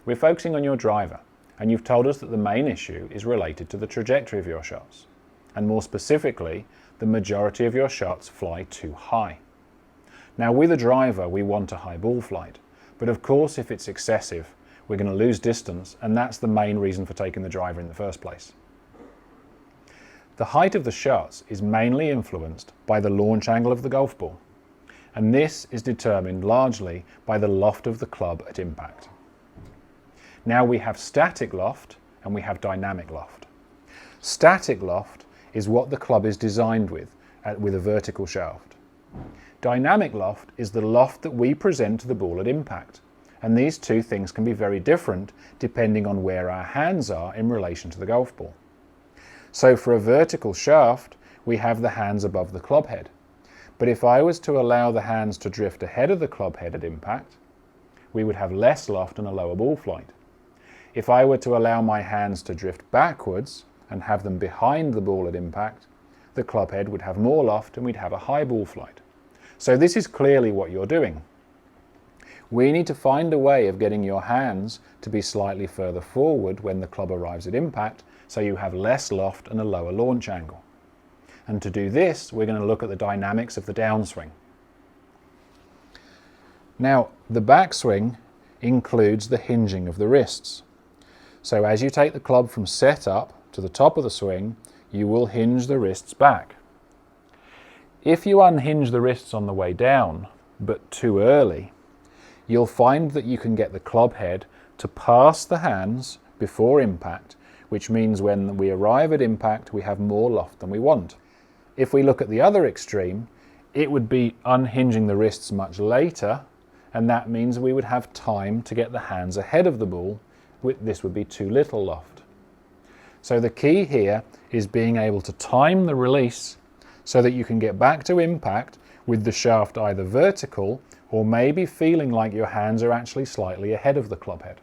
we're focusing on your driver, and you've told us that the main issue is related to the trajectory of your shots, and more specifically, the majority of your shots fly too high. Now with a driver we want a high ball flight, but of course if it's excessive we're going to lose distance, and that's the main reason for taking the driver in the first place. The height of the shots is mainly influenced by the launch angle of the golf ball, and this is determined largely by the loft of the club at impact. Now we have static loft and we have dynamic loft. Static loft is what the club is designed with a vertical shaft. Dynamic loft is the loft that we present to the ball at impact, and these two things can be very different depending on where our hands are in relation to the golf ball. So for a vertical shaft we have the hands above the club head, but if I was to allow the hands to drift ahead of the club head at impact, we would have less loft and a lower ball flight. If I were to allow my hands to drift backwards and have them behind the ball at impact, the club head would have more loft and we'd have a high ball flight. So this is clearly what you're doing. We need to find a way of getting your hands to be slightly further forward when the club arrives at impact, so you have less loft and a lower launch angle. And to do this, we're going to look at the dynamics of the downswing. Now, the backswing includes the hinging of the wrists. So as you take the club from set up to the top of the swing, you will hinge the wrists back. If you unhinge the wrists on the way down, but too early, you'll find that you can get the club head to pass the hands before impact, which means when we arrive at impact we have more loft than we want. If we look at the other extreme, it would be unhinging the wrists much later, and that means we would have time to get the hands ahead of the ball. This would be too little loft. So the key here is being able to time the release so that you can get back to impact with the shaft either vertical or maybe feeling like your hands are actually slightly ahead of the club head.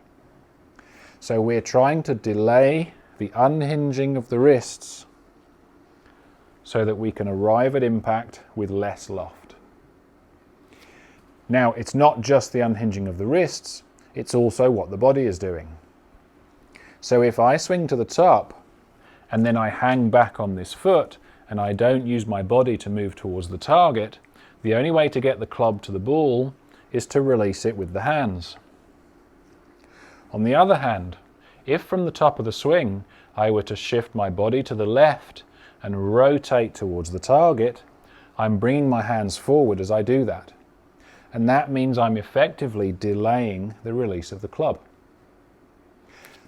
So we're trying to delay the unhinging of the wrists so that we can arrive at impact with less loft. Now, it's not just the unhinging of the wrists, it's also what the body is doing. So if I swing to the top and then I hang back on this foot and I don't use my body to move towards the target, the only way to get the club to the ball is to release it with the hands. On the other hand, if from the top of the swing I were to shift my body to the left and rotate towards the target, I'm bringing my hands forward as I do that. And that means I'm effectively delaying the release of the club.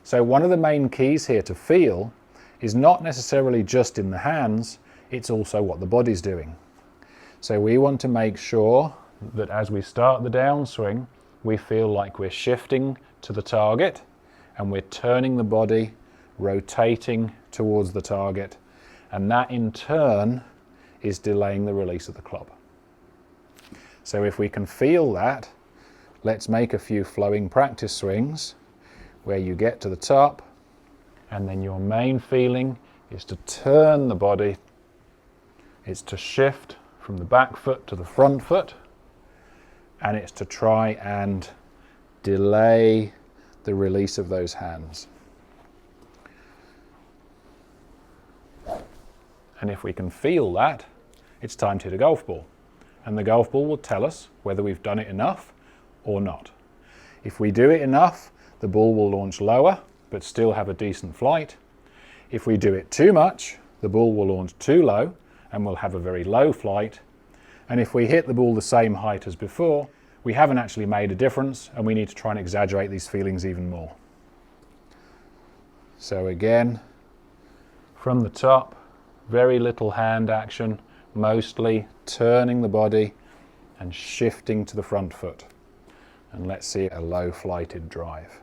So one of the main keys here to feel is not necessarily just in the hands, it's also what the body's doing. So we want to make sure that as we start the downswing, we feel like we're shifting to the target and we're turning the body, rotating towards the target, and that in turn is delaying the release of the club. So if we can feel that, let's make a few flowing practice swings where you get to the top and then your main feeling is to turn the body. It's to shift from the back foot to the front foot, and it's to try and delay the release of those hands. And if we can feel that, it's time to hit a golf ball. And the golf ball will tell us whether we've done it enough or not. If we do it enough, the ball will launch lower, but still have a decent flight. If we do it too much, the ball will launch too low and we'll have a very low flight. And if we hit the ball the same height as before, we haven't actually made a difference and we need to try and exaggerate these feelings even more. So again, from the top, very little hand action, mostly turning the body and shifting to the front foot. And let's see a low flighted drive.